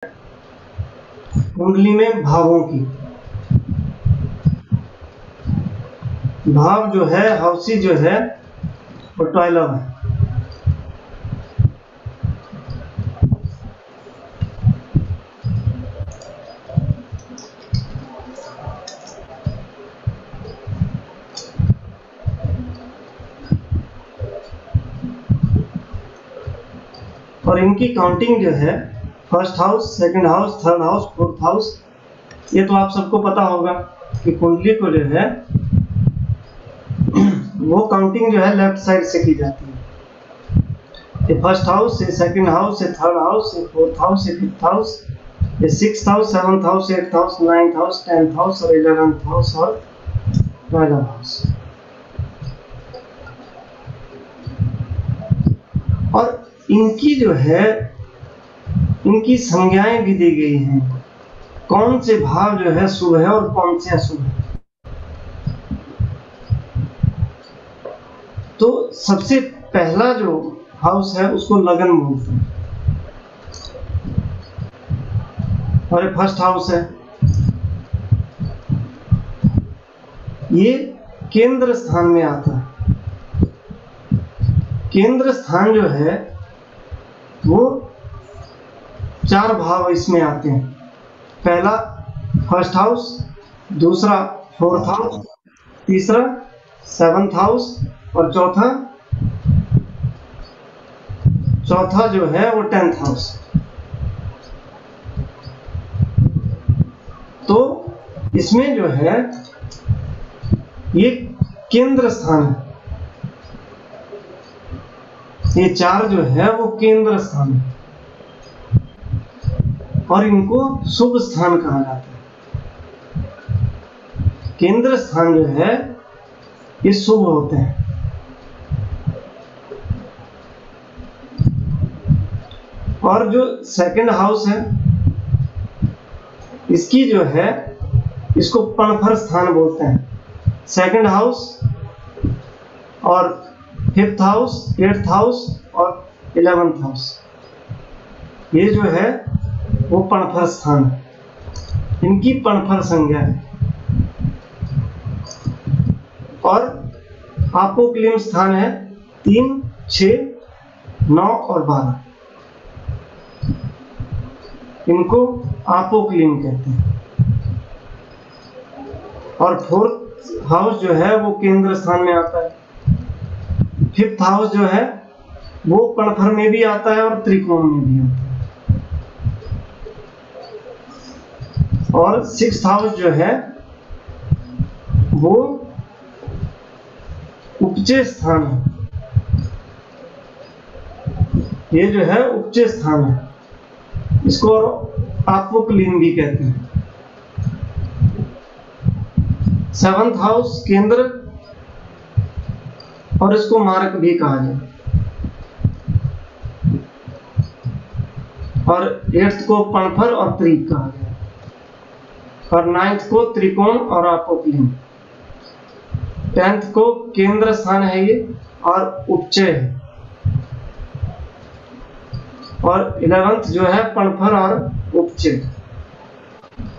कुंडली में भावों की। भाव जो है हाउसी जो है वो 12 है। और इनकी काउंटिंग जो है first house, second house, third house, fourth house, ये तो आप सबको पता होगा कि कुंडली को जो है वो काउंटिंग जो है लेफ्ट साइड से की जाती है। ये फर्स्ट हाउस, ये सेकंड हाउस, ये थर्ड हाउस, ये फोर्थ हाउस, ये फिफ्थ हाउस, ये sixth house, seventh house, eighth house, ninth house, 10th house और 11th हाउस और 12th हाउस। और इनकी जो है इनकी संज्ञाएं भी दी गई हैं, कौन से भाव जो है शुभ है और कौन से अशुभ है। तो सबसे पहला जो हाउस है उसको लगन बोलते हैं और ये फर्स्ट हाउस है। ये केंद्र स्थान में आता है। केंद्र स्थान जो है वो 4 भाव इसमें आते हैं। पहला फर्स्ट हाउस, दूसरा फोर्थ हाउस, तीसरा 7th हाउस और चौथा जो है वो 10th हाउस। तो इसमें जो है ये केंद्र स्थान है, ये 4 जो है वो केंद्र स्थान है और इनको शुभ स्थान कहा जाता है। केंद्र स्थान जो है ये शुभ होते हैं। और जो सेकंड हाउस है इसकी जो है इसको पणफर स्थान बोलते हैं। सेकंड हाउस और फिफ्थ हाउस, 8th हाउस और 11th हाउस, ये जो है वो पणफर स्थान है, इनकी पणफर संज्ञा है। और आपोक्लिम स्थान है 3, 6, 9 और 12, इनको आपोक्लिम कहते हैं। और फोर्थ हाउस जो है वो केंद्र स्थान में आता है। फिफ्थ हाउस जो है वो पणफर में भी आता है और त्रिकोण में भी आता है। और सिक्स्थ हाउस जो है वो उपचय स्थान है, ये जो है उपचय स्थान है, इसको आपोक्लिम भी कहते हैं। 7th हाउस केंद्र और इसको मार्ग भी कहा जाए। और 8th को पणफर और त्रिक कहा जाए और 9th को त्रिकोण और आपोक्लिम। 10th को केंद्र स्थान है ये और उपचय है। और 11th जो है पणफर और उपचय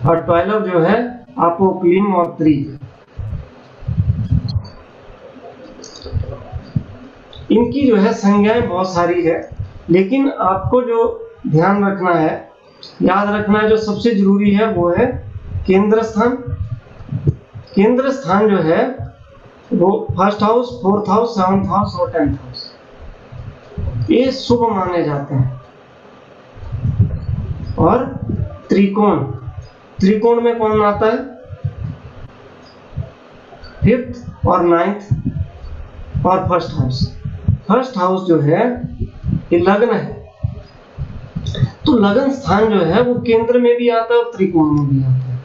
और 12 जो है आपोक्लिम और त्रिक। इनकी जो है संज्ञाएं बहुत सारी है, लेकिन आपको जो ध्यान रखना है, याद रखना है, जो सबसे जरूरी है वो है केंद्र स्थान। केंद्र स्थान जो है वो first house, fourth house, 7th house और 10th हाउस, ये शुभ माने जाते हैं। और त्रिकोण, त्रिकोण में कौन आता है? 5th और 9th और फर्स्ट हाउस। फर्स्ट हाउस जो है ये लग्न है, तो लग्न स्थान जो है वो केंद्र में भी आता है और त्रिकोण में भी आता है।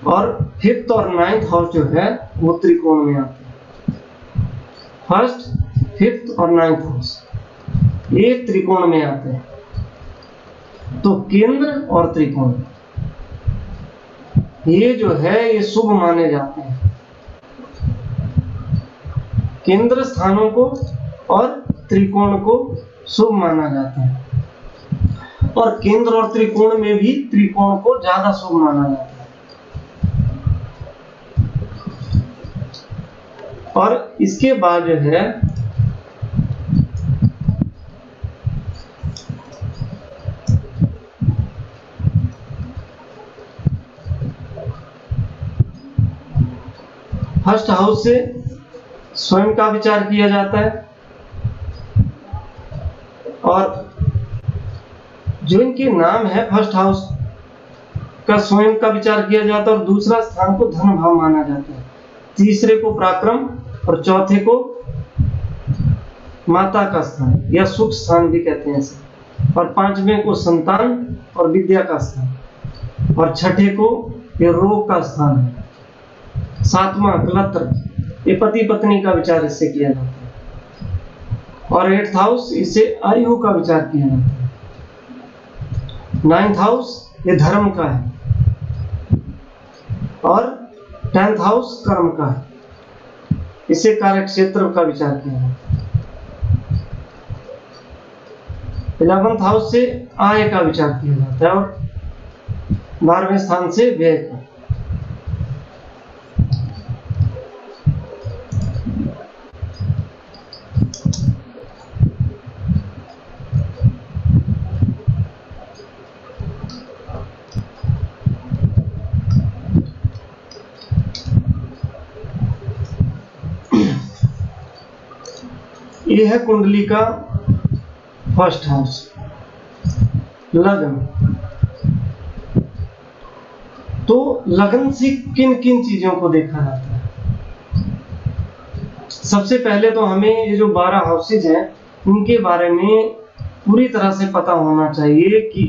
और 5th और 9th हाउस जो है वो त्रिकोण में आते हैं। फर्स्ट, 5th और 9th हाउस ये त्रिकोण में आते हैं। तो केंद्र और त्रिकोण ये जो है ये शुभ माने जाते हैं। केंद्र स्थानों को और त्रिकोण को शुभ माना जाता है, और केंद्र और त्रिकोण में भी त्रिकोण को ज्यादा शुभ माना जाता है। और इसके बाद जो है फर्स्ट हाउस से स्वयं का विचार किया जाता है, और जो इनके नाम है फर्स्ट हाउस का स्वयं का विचार किया जाता है, और दूसरा स्थान को धन भाव माना जाता है, तीसरे को पराक्रम और चौथे को माता का स्थान या सुख स्थान भी कहते हैं इसे, और पांचवें को संतान और विद्या का स्थान, और छठे को ये रोग का स्थान है, सातवां कलत्र, ये पति पत्नी का विचार इससे किया जाता है, और एट्थ हाउस इससे आयु का विचार किया जाता है, नाइन्थ हाउस ये धर्म का है, और 10th हाउस कर्म का है, इसे कार्य क्षेत्र का विचार किया जाता है। 11th हाउस से आय का विचार किया जाता है, और 12वें स्थान से व्यय का। ये है कुंडली का फर्स्ट हाउस, लगन। तो लगन से किन किन चीजों को देखा जाता है? सबसे पहले तो हमें ये जो 12 हाउसेज हैं उनके बारे में पूरी तरह से पता होना चाहिए कि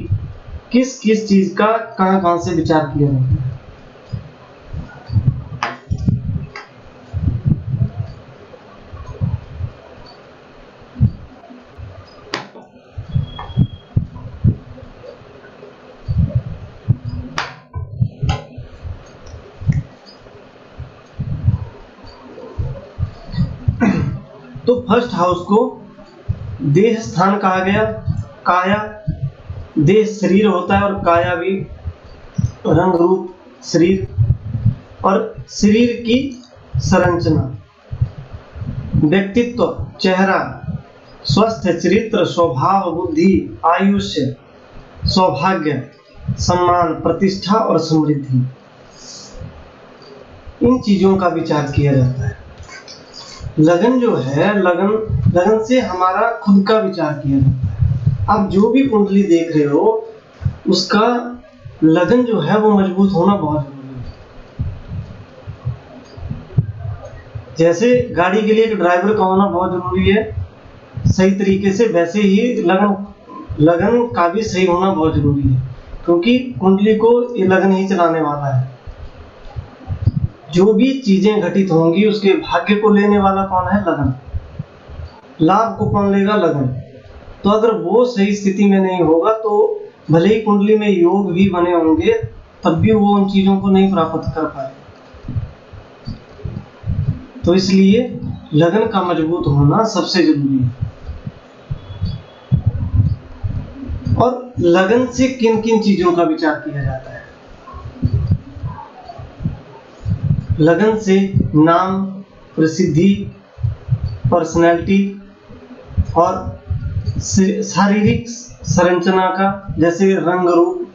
किस किस चीज का कहां कहां से विचार किया जाता है। तो फर्स्ट हाउस को देह स्थान कहा गया। काया, देह शरीर होता है, और काया भी रंग रूप शरीर, और शरीर की संरचना, व्यक्तित्व, चेहरा, स्वस्थ चरित्र, स्वभाव, बुद्धि, आयुष्य, सौभाग्य, सम्मान, प्रतिष्ठा और समृद्धि, इन चीजों का विचार किया जाता है। लगन जो है, लगन से हमारा खुद का विचार किया जाता है। आप जो भी कुंडली देख रहे हो उसका लगन जो है वो मजबूत होना बहुत जरूरी है। जैसे गाड़ी के लिए एक ड्राइवर का होना बहुत जरूरी है सही तरीके से, वैसे ही लगन का भी सही होना बहुत जरूरी है, क्योंकि कुंडली को ये लगन ही चलाने वाला है। जो भी चीजें घटित होंगी उसके भाग्य को लेने वाला कौन है? लगन। लाभ को कौन लेगा? लगन। तो अगर वो सही स्थिति में नहीं होगा तो भले ही कुंडली में योग भी बने होंगे तब भी वो उन चीजों को नहीं प्राप्त कर पाएगा। तो इसलिए लगन का मजबूत होना सबसे जरूरी है। और लगन से किन किन चीजों का विचार किया जाता है? लगन से नाम, प्रसिद्धि, पर्सनैलिटी और शारीरिक संरचना का, जैसे रंग रूप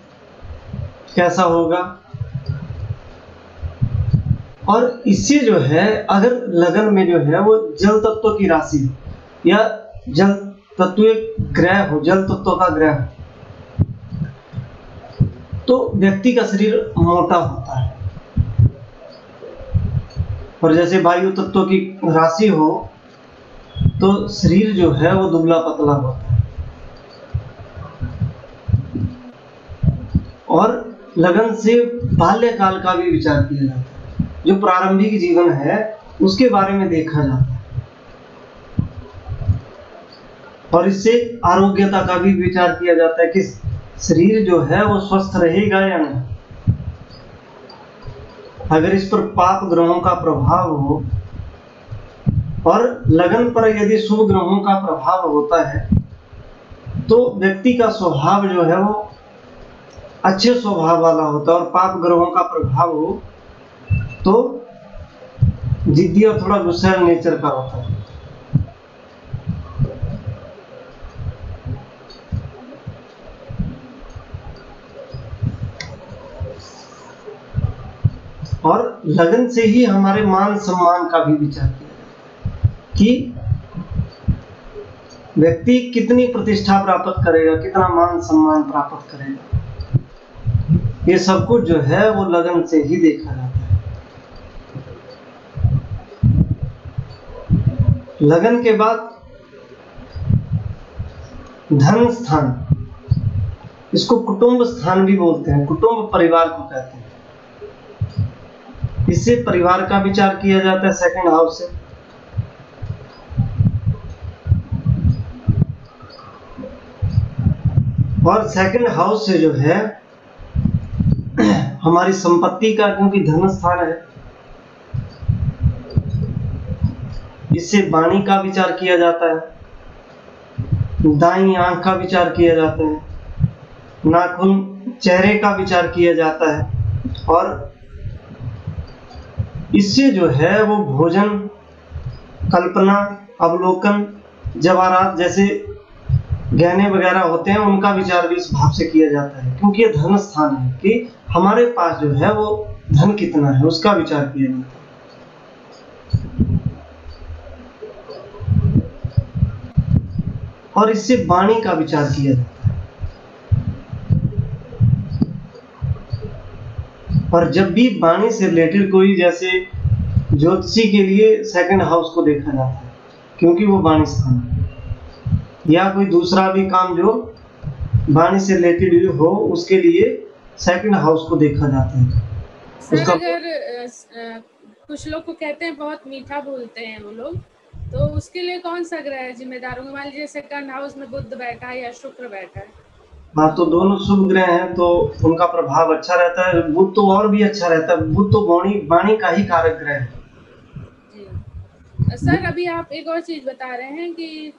कैसा होगा। और इससे जो है अगर लगन में जो है वो जल तत्व की राशि या जल तत्व एक ग्रह हो, जल तत्व का ग्रह, तो व्यक्ति का शरीर मोटा होता है। और जैसे वायु तत्व की राशि हो तो शरीर जो है वो दुबला पतला होता है। और लगन से बाल्यकाल का भी विचार किया जाता है, जो प्रारंभिक जीवन है उसके बारे में देखा जाता है। और इससे आरोग्यता का भी विचार किया जाता है कि शरीर जो है वो स्वस्थ रहेगा या नहीं। अगर इस पर पाप ग्रहों का प्रभाव हो और लगन पर यदि शुभ ग्रहों का प्रभाव होता है तो व्यक्ति का स्वभाव जो है वो अच्छे स्वभाव वाला होता है, और पाप ग्रहों का प्रभाव हो तो जिद्दी और थोड़ा गुस्सैल नेचर का होता है। और लगन से ही हमारे मान सम्मान का भी विचार किया जाता है कि व्यक्ति कितनी प्रतिष्ठा प्राप्त करेगा, कितना मान सम्मान प्राप्त करेगा, ये सब कुछ जो है वो लगन से ही देखा जाता है। लगन के बाद धन स्थान, इसको कुटुंब स्थान भी बोलते हैं, कुटुंब परिवार को कहते हैं। इससे परिवार का विचार किया जाता है सेकंड हाउस से। और सेकंड हाउस से जो है हमारी संपत्ति का, क्योंकि धन स्थान है, इससे वाणी का विचार किया जाता है, दाईं आंख का विचार किया जाता है, नाखून चेहरे का विचार किया जाता है, और इससे जो है वो भोजन, कल्पना, अवलोकन, जवाहरात जैसे गहने वगैरह होते हैं उनका विचार भी इस भाव से किया जाता है, क्योंकि ये धन स्थान है कि हमारे पास जो है वो धन कितना है उसका विचार किया जाता है। और इससे वाणी का विचार किया जाता है। और जब भी वाणी से रिलेटेड कोई, जैसे ज्योतिषी के लिए सेकंड हाउस को देखा जाता है क्योंकि वो वाणी स्थान है, या कोई दूसरा भी काम जो वाणी से रिलेटेड हो उसके लिए सेकंड हाउस को देखा जाता है। सर अगर कुछ लोग को कहते हैं बहुत मीठा बोलते हैं वो लोग, तो उसके लिए कौन सा ग्रह जिम्मेदार होंगे? मान लीजिए सेकंड हाउस में बुध बैठा है या शुक्र बैठा है। हाँ, तो दोनों शुभ ग्रह हैं तो उनका प्रभाव अच्छा रहता है। बुध तो और भी अच्छा रहता है, बुध तो वाणी का ही कारक ग्रह है। सर अभी आप एक और चीज बता रहे हैं कि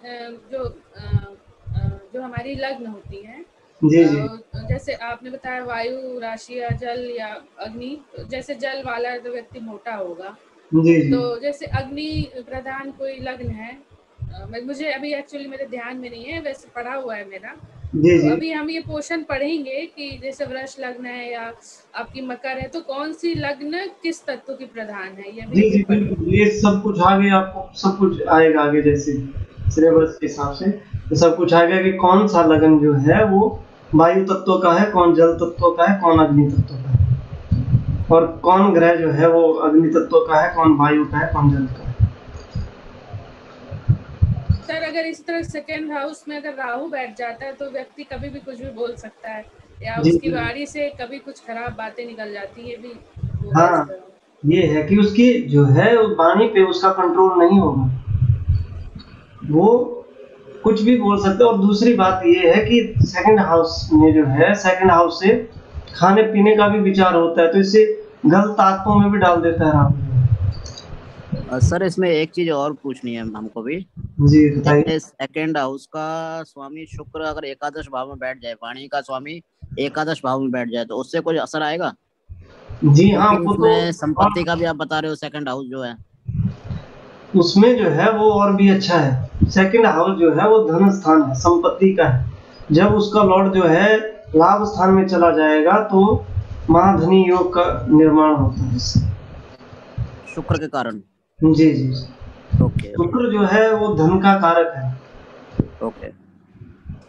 जो हमारी लग्न होती है, जी जी, जैसे आपने बताया वायु राशि या जल या अग्नि, जैसे जल वाला तो व्यक्ति मोटा होगा। जी जी, तो जैसे अग्नि प्रधान कोई लग्न है, मुझे अभी एक्चुअली मेरे ध्यान में नहीं है, वैसे पढ़ा हुआ है मेरा। जी तो जी, अभी हम ये पोर्शन पढ़ेंगे कि जैसे वृष लग्न है या आपकी मकर है, तो कौन सी लग्न किस तत्व की प्रधान है, ये जी भी जी, बिल्कुल, ये सब कुछ आगे आपको सब कुछ आएगा आगे, जैसे सिलेबस के हिसाब से ये सब कुछ आएगा कि कौन सा लगन जो है वो वायु तत्व का है, कौन जल तत्व का है, कौन अग्नि तत्व का है, और कौन ग्रह जो है वो अग्नि तत्व का है, कौन वायु का है, कौन जल का है। सर अगर इस तरह सेकेंड हाउस में अगर राहु बैठ जाता है तो व्यक्ति कभी भी कुछ भी बोल सकता है, या उसकी वाणी से कभी कुछ खराब बातें निकल जाती है भी। हाँ, ये है कि उसकी जो है वाणी पे उसका कंट्रोल नहीं होगा, वो कुछ भी बोल सकते हैं। और दूसरी बात ये है कि सेकंड हाउस में जो है, सेकंड हाउस से खाने पीने का भी विचार होता है, तो इससे गलत आदतों में भी डाल देता है राहु। सर इसमें एक चीज और पूछनी है हमको भी। जी बताइए। सेकंड हाउस का स्वामी शुक्र अगर एकादश भाव में बैठ जाए, वाणी का स्वामी एकादश भाव में बैठ जाए, तो उससे कुछ असर आएगा? जी हाँ, वो तो संपत्ति का भी आप बता रहे हो सेकंड हाउस जो है, उसमें जो है वो और भी अच्छा है। सेकंड हाउस जो है वो धन स्थान है, संपत्ति का है। जब उसका लॉर्ड जो है लाभ स्थान में चला जाएगा तो महाधनी योग का निर्माण होता है इससे, शुक्र के कारण। जी जी, ओके। शुक्र जो है वो धन का कारक है। ओके।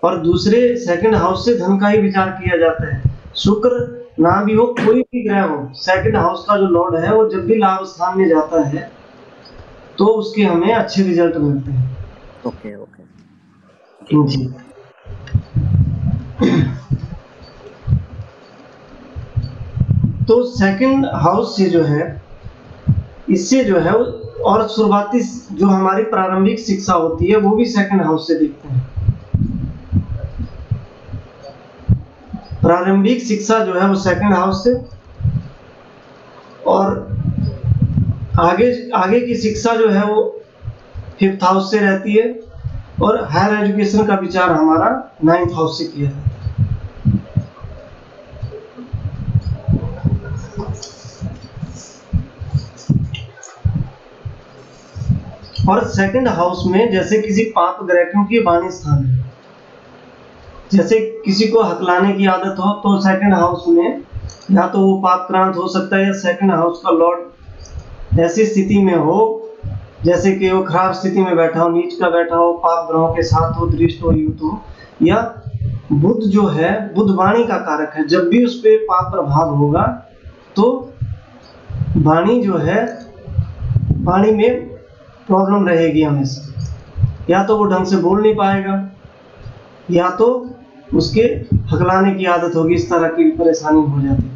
और दूसरे सेकंड हाउस से धन का ही विचार किया जाता है। शुक्र ना भी हो, कोई भी ग्रह हो, सेकंड हाउस का जो लॉर्ड है वो जब भी लाभ स्थान में जाता है तो उसके हमें अच्छे रिजल्ट मिलते हैं। ओके ओके जी। तो सेकंड हाउस से जो है, इससे जो है और शुरुआती जो हमारी प्रारंभिक शिक्षा होती है वो भी सेकंड हाउस से देखते हैं। प्रारंभिक शिक्षा जो है वो सेकंड हाउस से, और आगे की शिक्षा जो है वो 5th हाउस से रहती है, और हायर एजुकेशन का विचार हमारा 9th हाउस से किया है। और सेकंड हाउस में जैसे किसी पाप ग्रह की वाणी स्थान है, जैसे किसी को हकलाने की आदत हो तो सेकंड हाउस में या तो वो पापक्रांत हो सकता है, या सेकंड हाउस का लॉर्ड ऐसी स्थिति में हो जैसे कि वो खराब स्थिति में बैठा हो, नीच का बैठा हो, पाप ग्रहों के साथ हो, दृष्ट हो, युत हो, या बुध जो है, बुध वाणी का कारक है, जब भी उस पे पाप प्रभाव होगा तो वाणी जो है, वाणी में प्रॉब्लम रहेगी हमेशा, या तो वो ढंग से बोल नहीं पाएगा, या तो उसके हकलाने की आदत होगी, इस तरह की परेशानी हो जाती है।